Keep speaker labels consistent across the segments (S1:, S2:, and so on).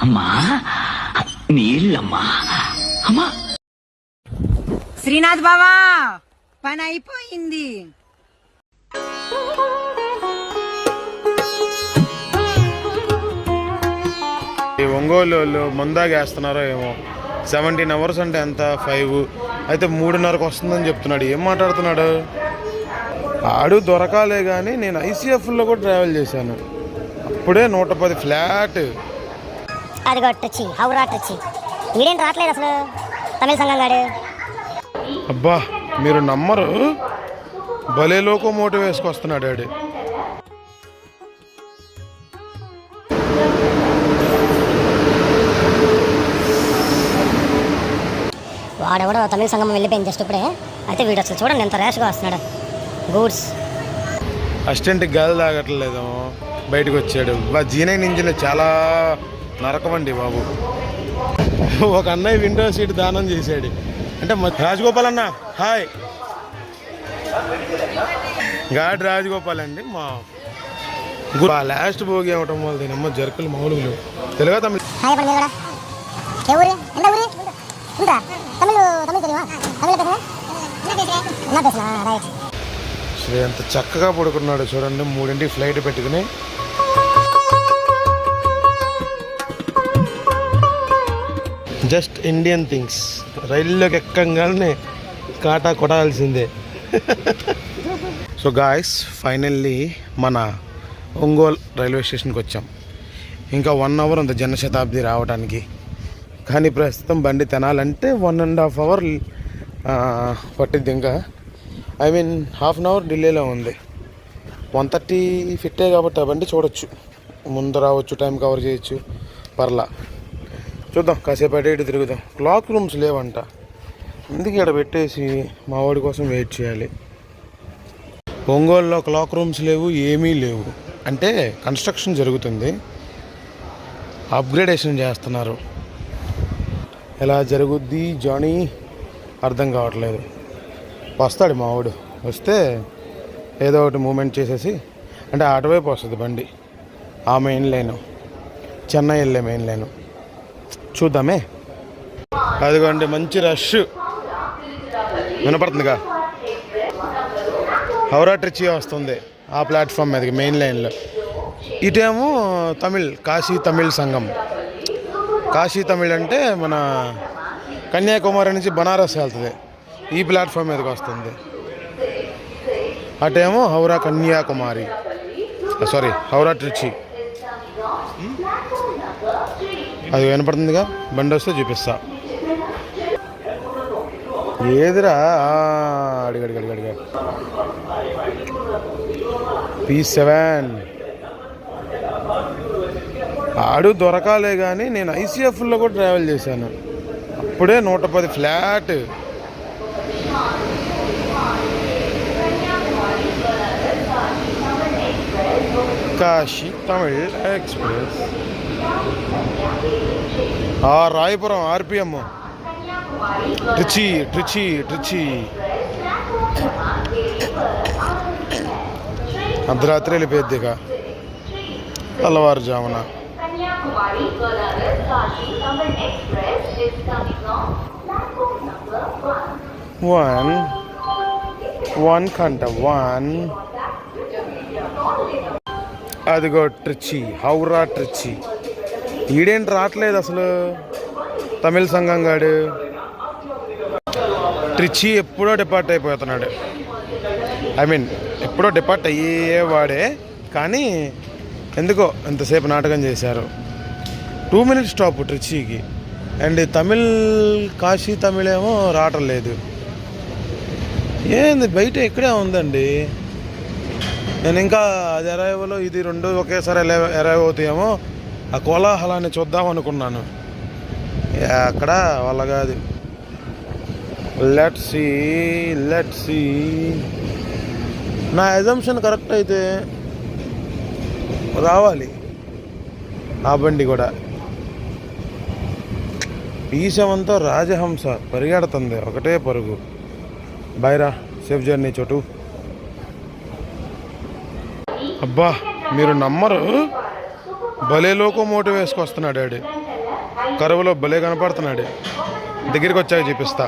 S1: అమ్మా నీళ్ళమ్మా అమ్మా.
S2: శ్రీనాథ్ బావా పని అయిపోయింది.
S3: ఈ ఒంగోలు ముందాగేస్తున్నారో ఏమో. 17 hours అంటే ఎంత? 5 అయితే 3:30కు వస్తుందని చెప్తున్నాడు. ఏం మాట్లాడుతున్నాడు? ఆడు దొరకాలే కానీ నేను ఐసీఎఫ్లో కూడా ట్రావెల్ చేశాను. అప్పుడే 110 ఫ్లాట్.
S4: అది కొట్టొచ్చి హౌరా వచ్చి ఈడేం రావట్లేదు అసలు తమిళ సంఘం గాడు.
S3: అబ్బా మీరు నమ్మరు, భలే లోకోమోటివ్ వేసుకొస్తున్నాడు ఆడు.
S4: వాడెవడో తమిళ సంఘం వెళ్ళిపోయింది జస్ట్ ఇప్పుడే. అయితే వీడు అసలు చూడండి ఎంత ర్యాష్గా వస్తున్నాడు. గూడ్స్
S3: అసిస్టెంట్కి గాలి తాగట్లేదు, బయటకు వచ్చాడు. G9 ఇంజిన్ చాలా నరకమండి బాబు. ఒక అన్నయ్య విండో సీట్ దానం చేశాడు. అంటే రాజగోపాల్ అన్న హాయ్. గాడి రాజగోపాల్ అండి మా లాస్ట్ భోగి అవటం వల్ల దీనమ్మ జర్కులు మామూలు తెలుగా తమిళ. శ్రీ ఎంత చక్కగా పడుకున్నాడు చూడండి. 3ంటికి ఫ్లైట్ పెట్టుకుని. Just Indian things. రైల్లోకి ఎక్కంగానే కాటా కొట్టాల్సిందే. సో గాయస్ ఫైనల్లీ మన ఒంగోలు రైల్వే స్టేషన్కి వచ్చాం. ఇంకా 1 hour ఉంది జనశతాబ్ది రావడానికి. కానీ ప్రస్తుతం బండి తినాలంటే 1.5 hour పట్టిద్ది. ఇంకా ఐ మీన్ ½ an hour డిలేలో ఉంది. 1:30 ఫిట్టే కాబట్టి ఆ బండి చూడొచ్చు, ముందు రావచ్చు, టైం కవర్ చేయొచ్చు, పర్లా. చూద్దాం, కాసేపు అటు ఇటు తిరుగుదాం. క్లాక్ రూమ్స్ లేవంట, అందుకే ఇక్కడ పెట్టేసి మా వాడి కోసం వెయిట్ చేయాలి. ఒంగోలులో క్లాక్ రూమ్స్ లేవు, ఏమీ లేవు. అంటే కన్స్ట్రక్షన్ జరుగుతుంది, అప్గ్రేడేషన్ చేస్తున్నారు. ఎలా జరుగుద్ది జానీ అర్థం కావట్లేదు. వస్తాడు మా వాడు, వస్తే ఏదో ఒకటి మూమెంట్ చేసేసి, అంటే అటువైపు వస్తుంది బండి. ఆ మెయిన్ లైను, చెన్నై వెళ్ళే మెయిన్ లైను చూద్దామే. అదిగోండి మంచి రష్ వినపడుతుందిగా. హౌరా ట్రిచి వస్తుంది ఆ ప్లాట్ఫామ్ మీదకి మెయిన్ లైన్లో. ఇటేమో తమిళ్, కాశీ తమిళ్ సంఘం. కాశీ తమిళ్ అంటే మన కన్యాకుమారి నుంచి బనారస్ వెళ్తుంది, ఈ ప్లాట్ఫామ్ మీదకి వస్తుంది. అటేమో హౌరా కన్యాకుమారి, సారీ హౌరా ట్రిచి. అది వినపడుతుందిగా, బండి వస్తే చూపిస్తా. ఏదిరా అడిగడిగడిగడిగా P7 ఆడు దొరకాలే కానీ నేను ఐసీఎఫ్లో కూడా ట్రావెల్ చేశాను. అప్పుడే 110 flat. Kashi Tamil express. Rayapuram RPM Trichy Trichy Trichy. అర్ధరాత్రి వెళ్ళిపోద్దిగా, తెల్లవారుజామున. 1 గంట 1. అదిగో ట్రిచి, హౌరా ట్రిచి. ఈడేంటి రావట్లేదు అసలు తమిళ సంఘం గాడు. ట్రిచి ఎప్పుడో డిపార్ట్ అయిపోతున్నాడు. ఐ మీన్ ఎప్పుడో డిపార్ట్ అయ్యేవాడే, కానీ ఎందుకో ఎంతసేపు నాటకం చేశారు. 2 minutes స్టాప్ ట్రిచికి. అండ్ తమిళ్ కాశీ తమిళ్ ఏమో రావటం లేదు. ఏంది బయట ఇక్కడే ఉందండి. నేను ఇంకా అది అరైవలో ఇది 2 ఒకేసారి అరైవ్ అవుతాయేమో, ఆ కోలాహలాన్ని చూద్దాం అనుకున్నాను. అక్కడ వాళ్ళ కాదు. Let's see. నా అజంప్షన్ కరెక్ట్ అయితే రావాలి ఆ బండి కూడా. P7తో రాజహంస పరిగెడుతుంది, ఒకటే పరుగు. బైరా, సేఫ్ జర్నీ చోటు. అబ్బా మీరు నమ్మరు, భలే లోకోమోటివ్ వేసుకొస్తున్నాడు ఆడు. కరువులో భలే కనపడుతున్నాడు. దగ్గరికి వచ్చాక చూపిస్తా.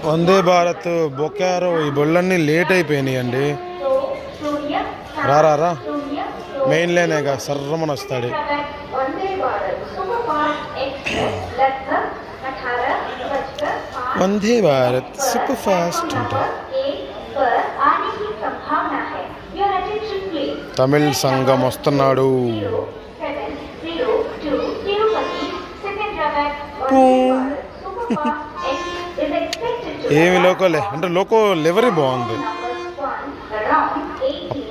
S3: వందే భారత్ బొకారో ఈ బొళ్ళన్నీ లేట్ అయిపోయినాయి అండి. రా మెయిన్ లైనేగా సర్రమని వస్తాడు. వందే భారత్ సూపర్ ఫాస్ట్ ఉంటుంది. తమిళ్ సంఘం వస్తున్నాడు. ఏమి లోకోలే అంటే లోకో లెవరీ బాగుంది.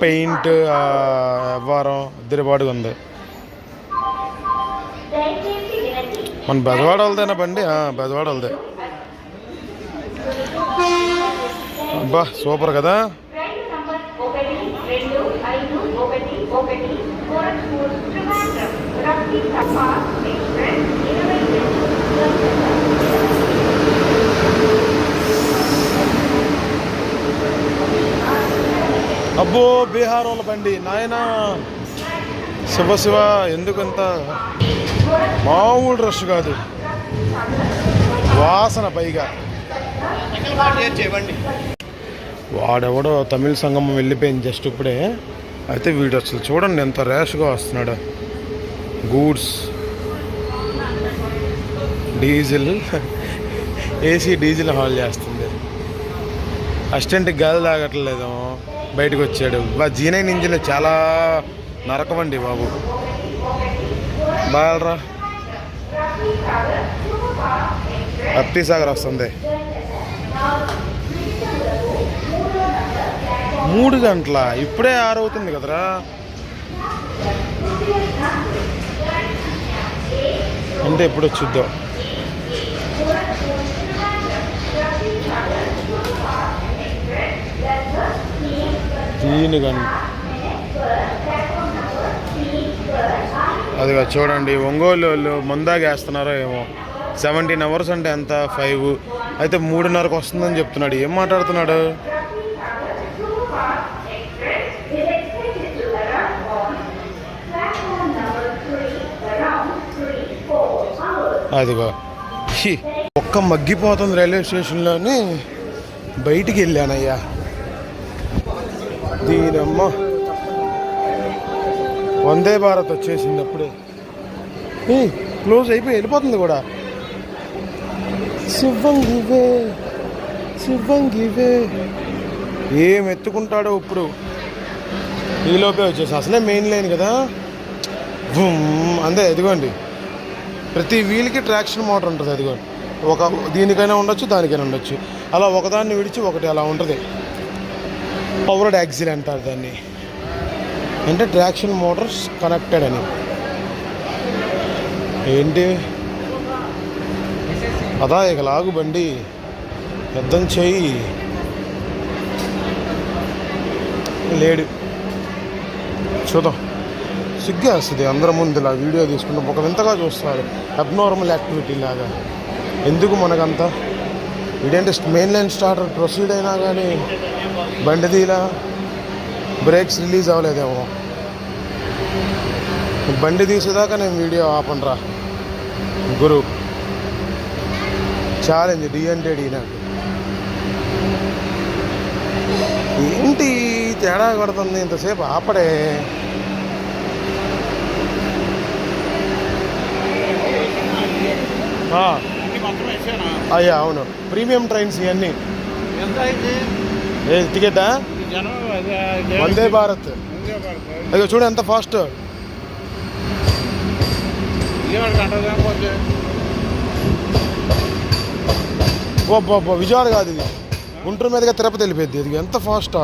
S3: పెయింట్ వ్యవహారం ఇద్దరి బాడుగా ఉంది. మన బెజవాడ వాళ్ళదేనా బండి? బెజవాడ వాళ్ళదే. అబ్బా సూపర్ కదా. అబ్బో బీహార్ వాళ్ళ బండి నాయనా. శివ ఎందుకంత మామూలు రష్ కాదు, వాసన పైగా. వాడెవడో తమిళ సంగమం వెళ్ళిపోయింది జస్ట్ ఇప్పుడే. అయితే వీడు అసలు చూడండి ఎంత ర్యాష్గా వస్తున్నాడు. Goods diesel AC diesel hall చేస్తుంది. అసిస్టెంట్కి గాలి తాగట్లేదేమో బయటకు వచ్చాడు. G9 ఇంజిన్ చాలా నరకం అండి బాబు. బాగా అప్తి సాగర్ వస్తుంది. 3 గంటల ఇప్పుడే 6 అవుతుంది కదరా. అంటే ఎప్పుడు వచ్చిద్దాం. దీనికని అదిగా చూడండి ఒంగోలు వాళ్ళు ముందాగేస్తున్నారో ఏమో. 17 అవర్స్ అంటే ఎంత 5 అయితే 3:30కు వస్తుందని చెప్తున్నాడు. ఏం మాట్లాడుతున్నాడు? అదిగో ఒక్క మగ్గిపోతుంది రైల్వే స్టేషన్లోని. బయటికి వెళ్ళానయ్యా. దీనమ్మ వందే భారత్ వచ్చేసింది అప్పుడే. క్లోజ్ అయిపోయి వెళ్ళిపోతుంది కూడా. శివంగివే ఏం ఎత్తుకుంటాడో ఇప్పుడు. ఈలోపే వచ్చేసి అసలే మెయిన్ లైన్ కదా. అంతే. ఎదిగోండి ప్రతి వీల్కి ట్రాక్షన్ మోటార్ ఉంటుంది. అదిగోండి ఒక దీనికైనా ఉండొచ్చు దానికైనా ఉండొచ్చు. అలా ఒకదాన్ని విడిచి ఒకటి అలా ఉంటుంది. పవర్డ్ యాక్సిల్ అంటారు దాన్ని. అంటే ట్రాక్షన్ మోటార్స్ కనెక్టెడ్ అని. ఏంటి అదా ఇక లాగు బండి పెద్దం చెయ్యి లేడు. చూద్దాం. సిగ్గా వస్తుంది అందరి ముందు ఇలా వీడియో తీసుకుంటాం. ఒక వింతగా చూస్తారు. అబ్నార్మల్ యాక్టివిటీ లాగా. ఎందుకు మనకంతా ఇదేంటి మెయిన్ లైన్ స్టార్టర్ ప్రొసీడ్ అయినా కానీ బండిది ఇలా బ్రేక్స్ రిలీజ్ అవ్వలేదేమో. బండి తీసేదాకా నేను వీడియో ఆపనరా గురు. ఛాలెంజ్ డి అంటే డి. నాకు ఏంటి తేడా కొడుతుంది ఇంతసేపు ఆపడే. అయ్యా అవును ప్రీమియం ట్రైన్స్ ఇవన్నీ. ఏ టికెటా? వందే భారత్. అయ్యో చూడు ఎంత ఫాస్ట్. విజయవాడ కాదు ఇది, గుంటూరు మీదుగా తిరుపతి వెళ్ళిపోద్ది. ఇది ఎంత ఫాస్టా.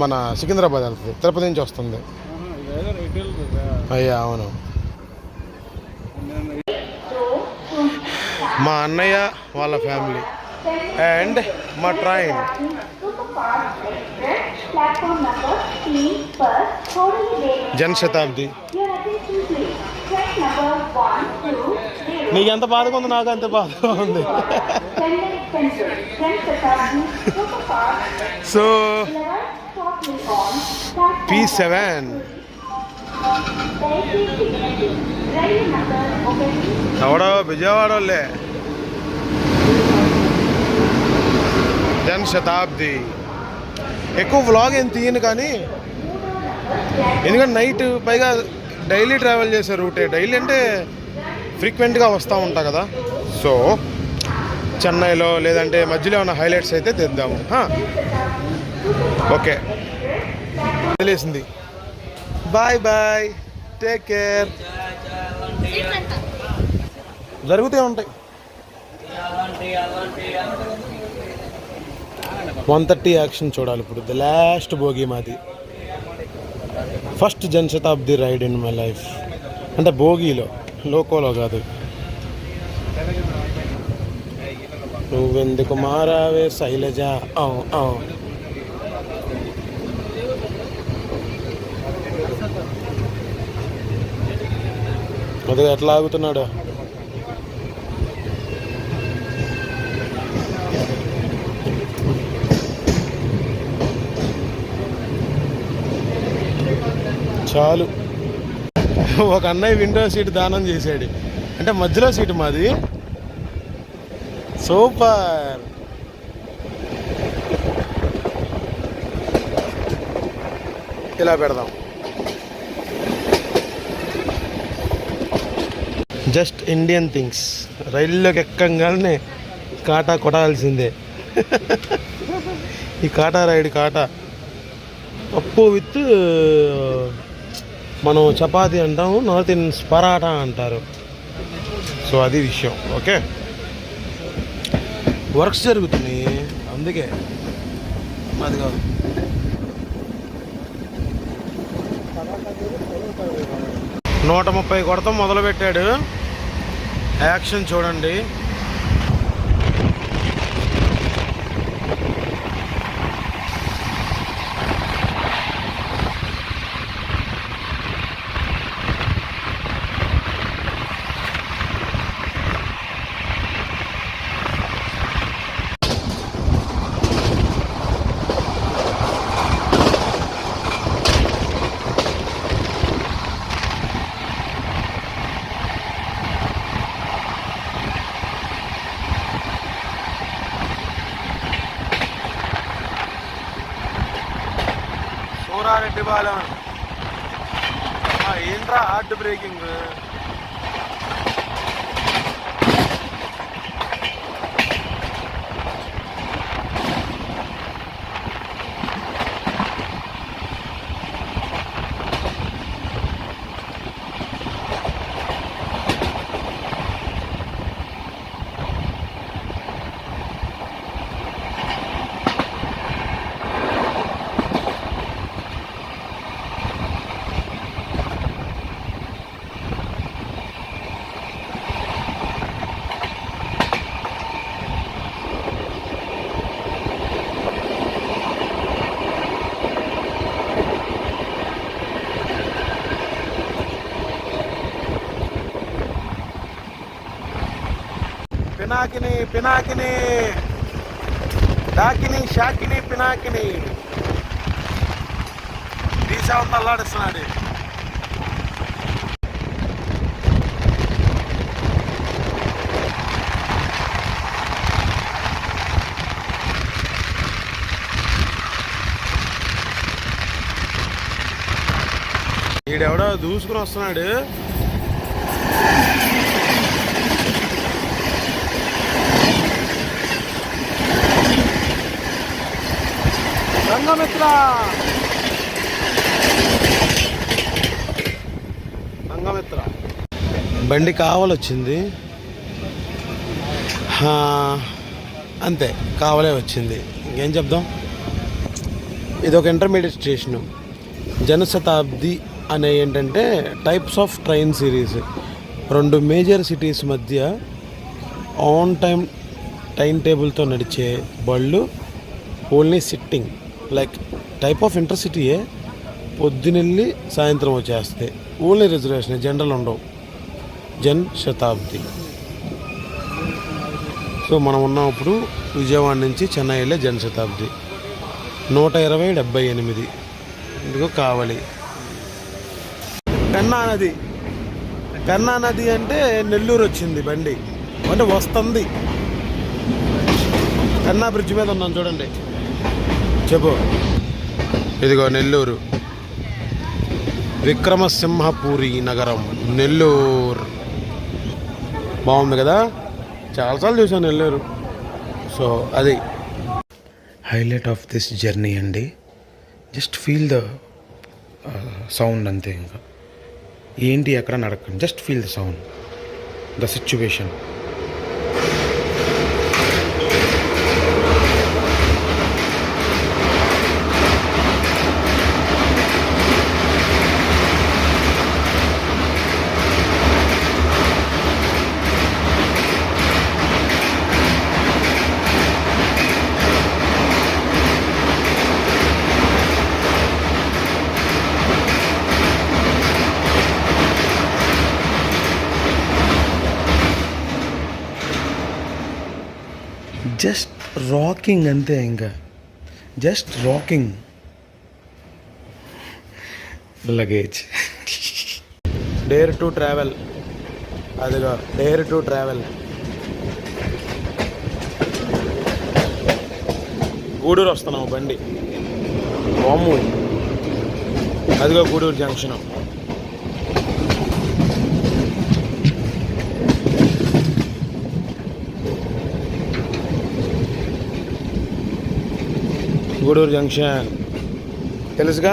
S3: మన సికింద్రాబాద్ వెళ్తుంది, తిరుపతి నుంచి వస్తుంది. అయ్యా అవును. మా అన్నయ్య వాళ్ళ ఫ్యామిలీ అండ్ మా ట్రైన్. జన్ శతాబ్ది. నీకెంత బాధగా ఉంది నాకు అంత బాధగా ఉంది. సో P7 ఎవడో విజయవాడ వాళ్ళే జన్ శతాబ్ది. ఎక్కువ వ్లాగ్ ఏం తీయను కానీ, ఎందుకంటే నైట్ పైగా డైలీ ట్రావెల్ చేసే రూటే. డైలీ అంటే ఫ్రీక్వెంట్గా వస్తూ ఉంటా కదా, సో చెన్నైలో లేదంటే మధ్యలో ఉన్న హైలైట్స్ అయితే తెద్దాము. ఓకే, తెలిసింది. Bye bye, take care. జరుగుతూ ఉంటాయి. 1:30 యాక్షన్ చూడాలి ఇప్పుడు. ద లాస్ట్ భోగి మాది. First Jan Shatabdi ride in my life. అంటే భోగిలో, లోకోలో కాదు. నువ్వెందుకు మారావే శైలజ. అది ఎట్లా ఆగుతున్నాడు. చాలు. ఒక అన్నయ్య విండో సీట్ దానం చేశాడు. అంటే మధ్యలో సీటు మాది. సూపర్. ఇలా పెడదాం. Just Indian things. రైల్లోకి ఎక్కంగానే కాటా కొట్టాల్సిందే. ఈ కాటా రైడ్, కాటా పప్పు విత్ మనం చపాతీ అంటాము, నార్త్ ఇండియన్స్ పరాటా అంటారు. సో అది విషయం. ఓకే, వర్క్స్ జరుగుతున్నాయి అందుకే. అది కాదు, 130 కొడతాం మొదలుపెట్టాడు. యాక్షన్ చూడండి. రెడ్డి బాలం ఏంట్రా హార్ట్ బ్రేకింగ్. పినాకిని పినాకిని డాకిని షాకిని పినాకిని తీసావంతా అల్లాడిస్తున్నాడు. ఈడెవడో దూసుకుని వస్తున్నాడు. సంఘమిత్ర సంఘమిత్ర బండి కావాలొచ్చింది. అంతే, కావాలే వచ్చింది. ఇంకేం చెప్దాం. ఇది ఒక ఇంటర్మీడియట్ స్టేషను. జనశతాబ్ది అనే ఏంటంటే types of train series. 2 major cities మధ్య ఆన్ టైం టేబుల్తో నడిచే బళ్ళు. Only sitting, like type of ఇంటర్సిటీయే. పొద్దునెళ్ళి సాయంత్రం వచ్చేస్తాయి. ఓన్లీ రిజర్వేషన్, జనరల్ ఉండవు. జన్ శతాబ్ది. సో మనం ఉన్నాం ఇప్పుడు విజయవాడ నుంచి చెన్నై వెళ్ళే జన్ శతాబ్ది. 120/78 ఇదిగో కావాలి. పెన్నా నది. పెన్నా నది అంటే నెల్లూరు వచ్చింది బండి, అంటే వస్తుంది. పెన్నా బ్రిడ్జ్ మీద ఉన్నాం చూడండి. చెప్పు. ఇదిగో నెల్లూరు, విక్రమసింహపురి నగరం, నెల్లూరు. బాగుంది కదా, చాలాసార్లు చూసాను నెల్లూరు. సో అది హైలైట్ ఆఫ్ దిస్ జర్నీ అండి. జస్ట్ ఫీల్ ద సౌండ్ అంతే. ఇంకా ఏంటి ఎక్కడ నడకండి, just feel the sound, the situation. Just rocking అంతే, ఇంకా just rocking. Luggage. Dare to travel, అదిగా డేర్ టు ట్రావెల్. గూడూరు వస్తున్నాము బండి. వాము, అదిగో గూడూరు జంక్షన్. గూడూరు జంక్షన్ తెలుసుగా.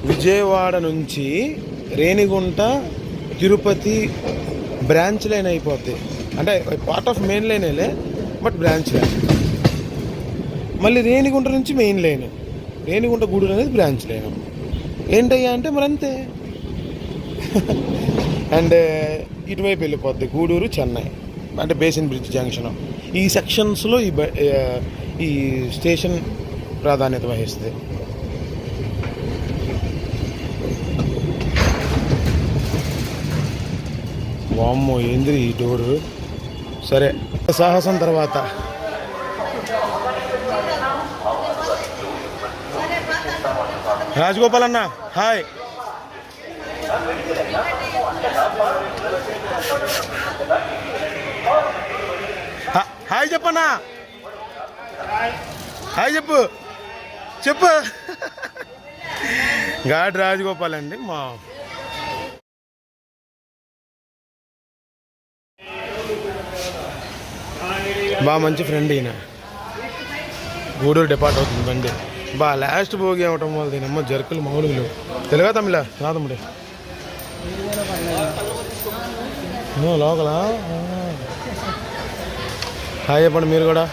S3: విజయవాడ నుంచి రేణిగుంట, తిరుపతి బ్రాంచ్ లైన్ అయిపోద్ది. అంటే పార్ట్ ఆఫ్ మెయిన్ లైనేలే, బట్ బ్రాంచ్ లైన్. మళ్ళీ రేణిగుంట నుంచి మెయిన్ లైన్, రేణిగుంట గూడూరు అనేది బ్రాంచ్ లైన్. ఏంటయ్యా అంటే మరి అంతే. అండ్ ఇటువైపు వెళ్ళిపోద్ది గూడూరు, చెన్నై, అంటే బేసిన్ బ్రిడ్జ్ జంక్షన్. ఈ సెక్షన్స్లో ఈ స్టేషన్ ప్రాధాన్యత వహిస్తుంది. వామ్మో ఏంది ఈ డోరు. సరే, సాహసం తర్వాత రాజగోపాల్ అన్న హాయ్. హాయ్ చెప్పన్నా, హాయ్ చెప్పు చెప్పు. గాడి రాజగోపాల్ అండి మా మంచి ఫ్రెండ్. ఈయన గూడూరు డిపార్ట్ అవుతుంది బండి. లాస్ట్ భోగి అవటం వల్ల దీనమ్మ జర్కులు మామూలుగా తెలుగా తమిళ రాదమ్ముడే లోకల. హాయ్ చెప్పండి మీరు కూడా.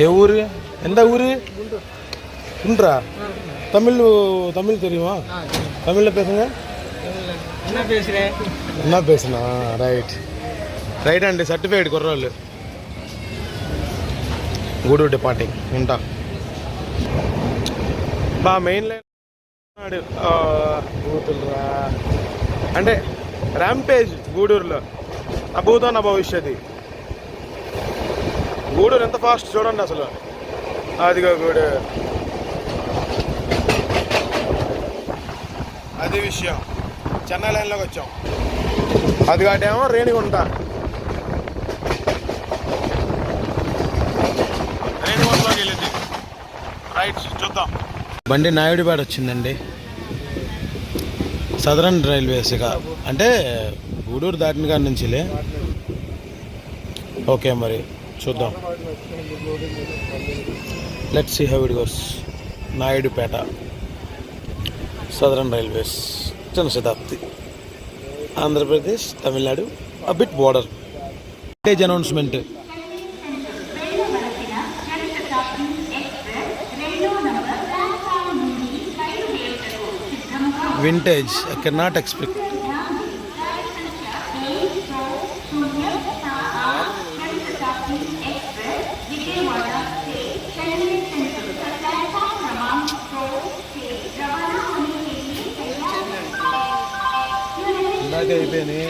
S3: ఏ ఊరు, ఎంత ఊరు? గుంట్రా. தமிழ் தெரியுமா? தமிழில் பேசுங்க. என்ன பேசுனா? రైట్ అండి. సర్టిఫైడ్ కుర్రోళ్ళు. గూడూరు డిపార్టింగ్ ఉంటా. మెయిన్ లైన్ బూతులురా అంటే ర్యాంపేజ్ గూడూరులో. నా భూతో నా భవిష్యత్తు. గూడూరు ఎంత ఫాస్ట్ చూడండి అసలు. అదిగో గూడూరు. అది విషయం. చెన్నై లైన్లోకి వచ్చాం. అది కాటేమో రేణిగుంట. రేణిగుంటలోకి వెళ్ళింది. రైట్ చూద్దాం. బండి నాయుడుపేట వచ్చిందండి. సదరన్ రైల్వేస్గా అంటే గూడూరు దాటిన కాడి నుంచిలే. ఓకే మరి చూద్దాం. Let's see how it goes. Naidupeta southern railways, Janshatabdi, Andhra Pradesh, Tamil Nadu, a bit border. Vintage announcement. Vintage, I can not expect. అయిపోయినాయి.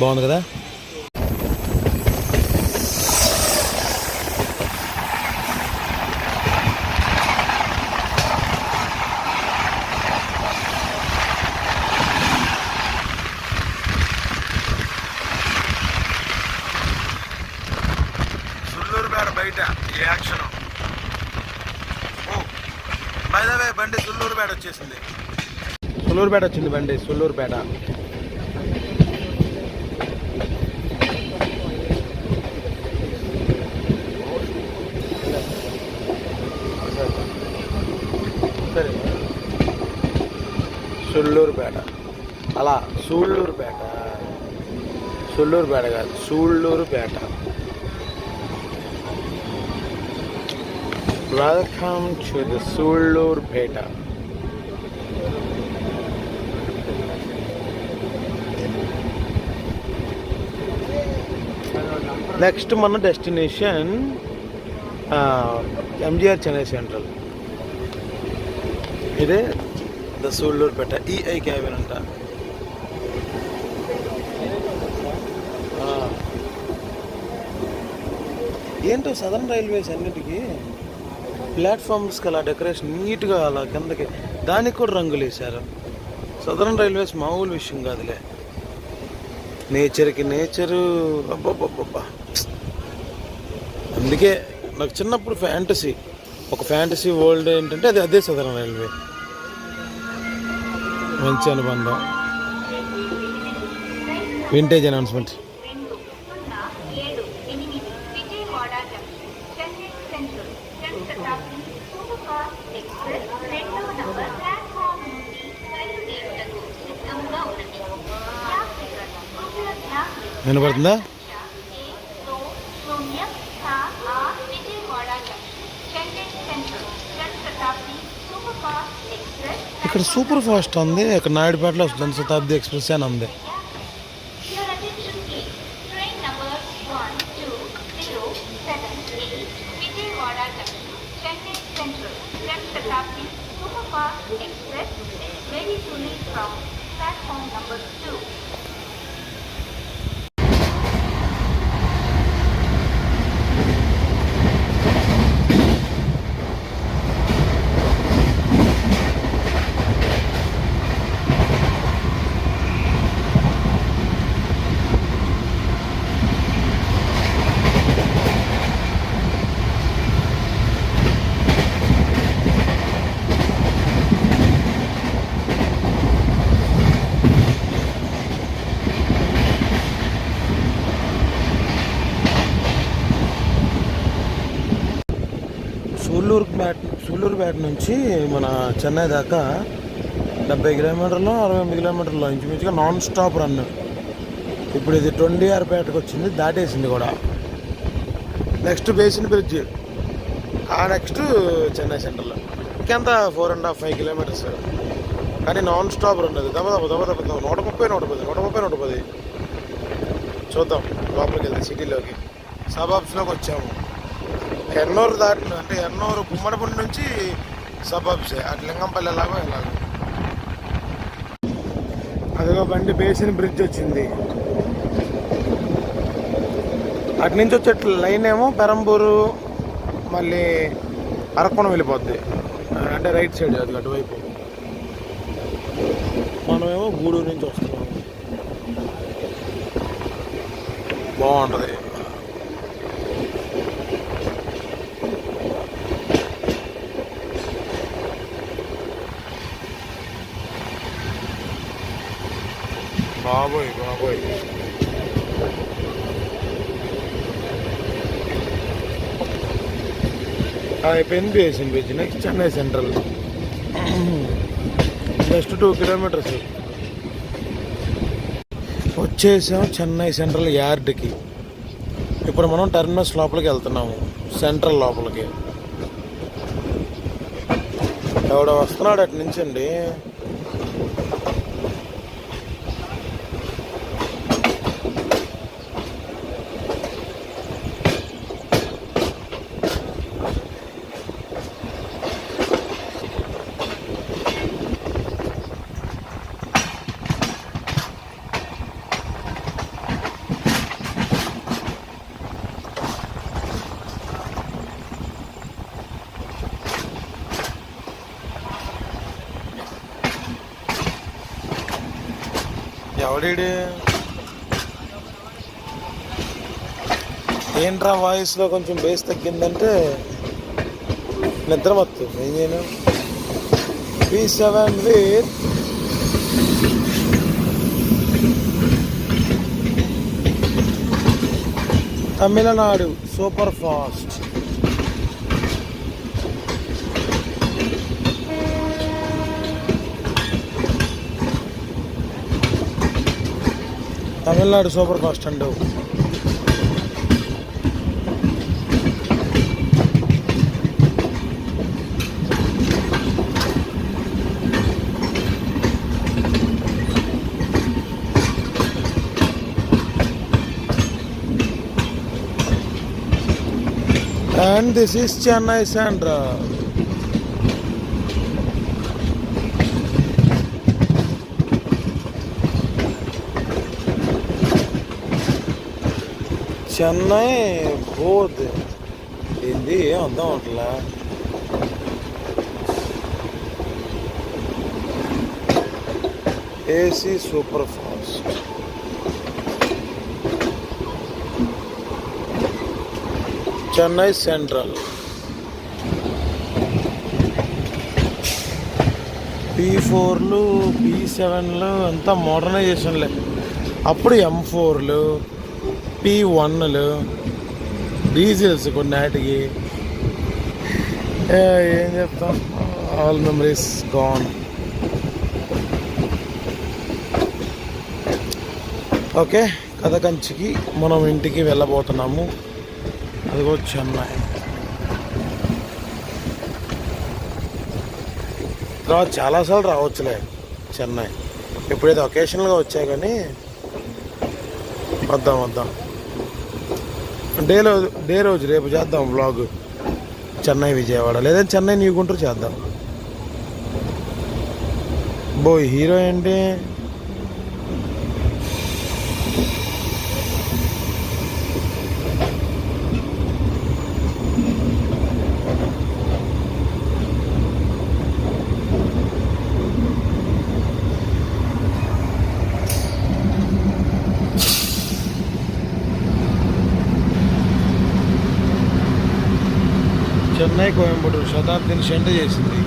S3: బాగుంది కదా. సుళ్ళూరుపేట బయట ఈ యాక్షన్. బై ద వే బండి సుళ్ళూరుపేట వచ్చేసింది. సుళ్ళూరుపేట వచ్చింది బండి, సుళ్ళూరుపేట. సరే సుళ్ళూరుపేట, అలా సూళ్ళూరుపేట, సుళ్ళూరుపేట కాదు Sullurpeta. Welcome to the Sullurpeta. Next మన డెస్టినేషన్ ఎంజిఆర్ చెన్నై సెంట్రల్. ఇదే ద సూళ్ళూరుపేట ఈఐ క్యాబిన్ అంట. ఏంటో సదర్న్ రైల్వేస్ అన్నిటికీ ప్లాట్ఫామ్స్కి అలా డెకరేషన్ నీట్గా అలా కిందకి దానికి కూడా రంగులు వేశారు. సదర్న్ రైల్వేస్ మామూలు విషయం కాదులే. నేచర్కి నేచరు అబ్బబ్బబ్బబ్బా. అందుకే నాకు చిన్నప్పుడు ఒక ఫ్యాంటసీ వరల్డ్ ఏంటంటే అదే సదరన్ రైల్వే. మంచి అనుబంధం. Vintage announcement. వినపడుతుందా? ఇక్కడ సూపర్ ఫాస్ట్ ఉంది. ఇక్కడ నాయుడుపేటలో జనశతాబ్ది ఎక్స్ప్రెస్ అని ఉంది. సూళ్ళూరుపేట నుంచి మన చెన్నై దాకా 70 కిలోమీటర్లు 68 కిలోమీటర్లు ఇంచుమించుగా నాన్ స్టాప్ రన్. ఇప్పుడు ఇది 26పేటకు వచ్చింది, దాటేసింది కూడా. నెక్స్ట్ బేసిన్ బ్రిడ్జ్, ఆ నెక్స్ట్ చెన్నై సెంట్రల్. ఇంకెంత 4.5 కిలోమీటర్స్. కానీ నాన్ స్టాప్ రన్. అది దబదబ 130 చూద్దాం లోపలికి వెళ్తే సిటీలోకి. సబాబ్స్లోకి వచ్చాము. ఎన్నూరు దాటిన అంటే ఎన్నూరు గుమ్మడిపూడి నుంచి సబాబ్సే, అటు లింగంపల్లి ఎలాగో ఎలాగో. అదిగో బండి బేసిన్ బ్రిడ్జ్ వచ్చింది. అటు నుంచి వచ్చే లైన్ ఏమో పెరంబూరు మళ్ళీ అరకోణం వెళ్ళిపోద్ది, అంటే రైట్ సైడ్ అది అటువైపు. మనమేమో గూడూరు నుంచి వస్తున్నాము. బాగుంటుంది. బాబోయ్ అయిపోయింది basin bridge. Next Chennai central, just 2 kilometres. వచ్చేసాం చెన్నై సెంట్రల్ యార్డ్కి. ఇప్పుడు మనం టెర్మినస్ లోపలికి వెళ్తున్నాము, సెంట్రల్ లోపలికి. ఎవడో వస్తున్నాడు అటు నుంచి అండి. ఎవడీడు ఏంట్రా వాయిస్లో కొంచెం బేస్ తగ్గిందంటే నిద్ర వస్తుంది. ఏం చేయను P7 with Tamil Nadu super fast. Tamil Nadu super fast and. And this is Chennai Central. Chennai బోధ్ ఏంది అర్థం అవట్లా. AC super fast. Chennai central P4లు P7లు అంతా మోడర్నైజేషన్లే. అప్పుడు M4లు P1లు డీజిల్స్ కొన్నిటికి. ఏం చెప్తాం, ఆల్ మెమరీస్ గాన్. ఓకే, కథ కంచికి మనం ఇంటికి వెళ్ళబోతున్నాము. అదిగో చెన్నై. తర్వాత చాలాసార్లు రావచ్చులే చెన్నై, ఎప్పుడైతే ఒకేషనల్గా వచ్చా కానీ వద్దాం డే రోజు రేపు చేద్దాం వ్లాగ్. చెన్నై విజయవాడ లేదా చెన్నై న్యూ గుంటూరు చేద్దాం. హీరో ఏంటి చెన్నై కోయంబత్తూరు శతాబ్దిని సెంట చేసింది.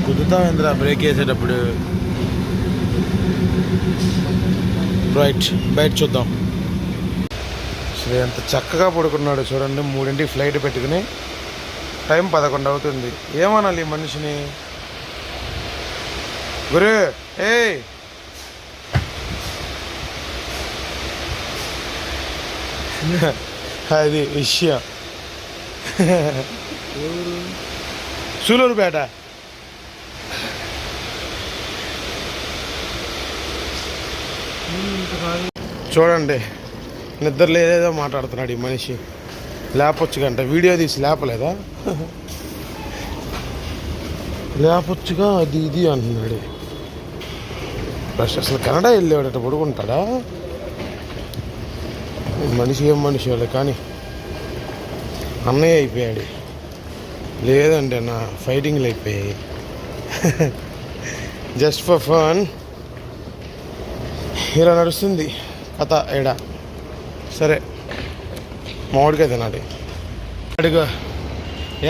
S3: కుదుతామేంద్ర బ్రేక్ వేసేటప్పుడు. బయట చూద్దాం. అసలు ఎంత చక్కగా పడుకున్నాడు చూడండి. 3ంటికి ఫ్లైట్ పెట్టుకుని టైం 11 అవుతుంది. ఏమనాలి ఈ మనిషిని? గురు అది విషయం. సూలూరుపేట. చూడండి, నిద్ర లేదేదో మాట్లాడుతున్నాడు ఈ మనిషి. లేపొచ్చు గంట వీడియో తీసి లేపలేదా? లేపొచ్చుగా అది ఇది అంటున్నాడు. అసలు కెనడా వెళ్ళేవాడట పడుకుంటాడా మనిషి? ఏం మనిషి వాళ్ళు కానీ అన్నయ్య అయిపోయాడు. లేదంటే నా ఫైటింగ్లు అయిపోయాయి. జస్ట్ ఫర్ ఫన్ ఇలా నడుస్తుంది కథ ఏడా. సరే, మామిడికాయ తినాలి. అడుగు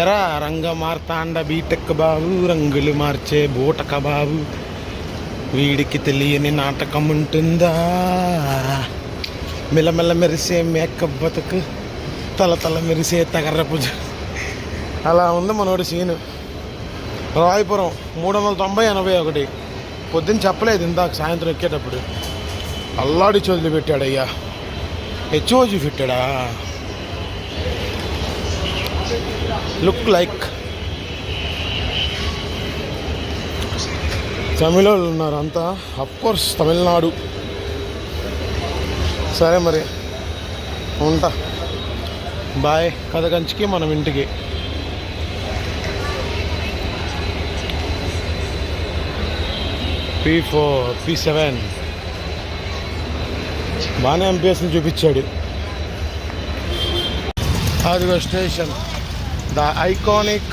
S3: ఎరా రంగ మార్తాండ బీటెక్ బాబు, రంగులు మార్చే బూటక బాబు, వీడికి తెలియని నాటకం ఉంటుందా? మెల్లమెల్ల మెరిసే మేకప్ బతుకు, తల మెరిసే తగర్రపు. అలా ఉంది మనోడి సీను. రాయపురం 390-81. పొద్దున్న చెప్పలేదు ఇందాక సాయంత్రం ఎక్కేటప్పుడు. అల్లాడి చోదులు పెట్టాడయ్యా. హెచ్ఓజీ పెట్టాడా? లుక్ లైక్ తమిళ వాళ్ళు ఉన్నారు అంతా. అఫ్కోర్స్ తమిళనాడు. సరే మరి ఉంటా. బాయ్. కథ కంచికి మనం ఇంటికి. P4 P7 బాగానే ఎంపీఎస్ని చూపించాడు. అదిగో station, the iconic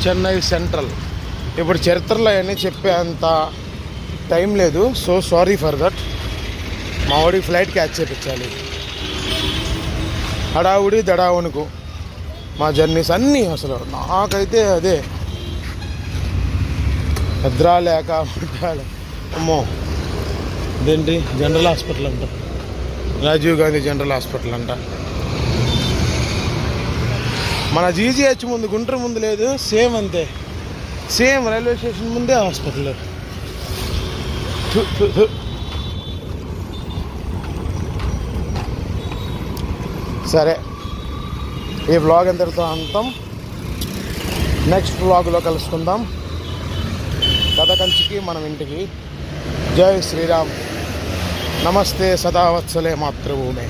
S3: Chennai central. ఇప్పుడు చరిత్రలో అవన్నీ చెప్పే అంత టైం లేదు. So sorry for that. మా వాడికి ఫ్లైట్ క్యాచ్ చేయించాలి. హడావుడి దడావునుకు మా జర్నీస్ అన్నీ అసలు నాకైతే అదే నిద్ర లేక అమ్మో. ఇదేంటి జనరల్ హాస్పిటల్ అంట, రాజీవ్ గాంధీ జనరల్ హాస్పిటల్ అంట. మన జీజీహెచ్ ముందు గుంటూరు ముందు లేదు, సేమ్ అంతే, సేమ్ రైల్వే స్టేషన్ ముందే హాస్పిటల్. సరే, ఈ వ్లాగ్ ఎంతటితో అంతం. నెక్స్ట్ వ్లాగ్లో కలుసుకుందాం. కథ కంచికి మనం ఇంటికి. జై శ్రీరామ్. నమస్తే సదావత్సలే మాతృభూమి.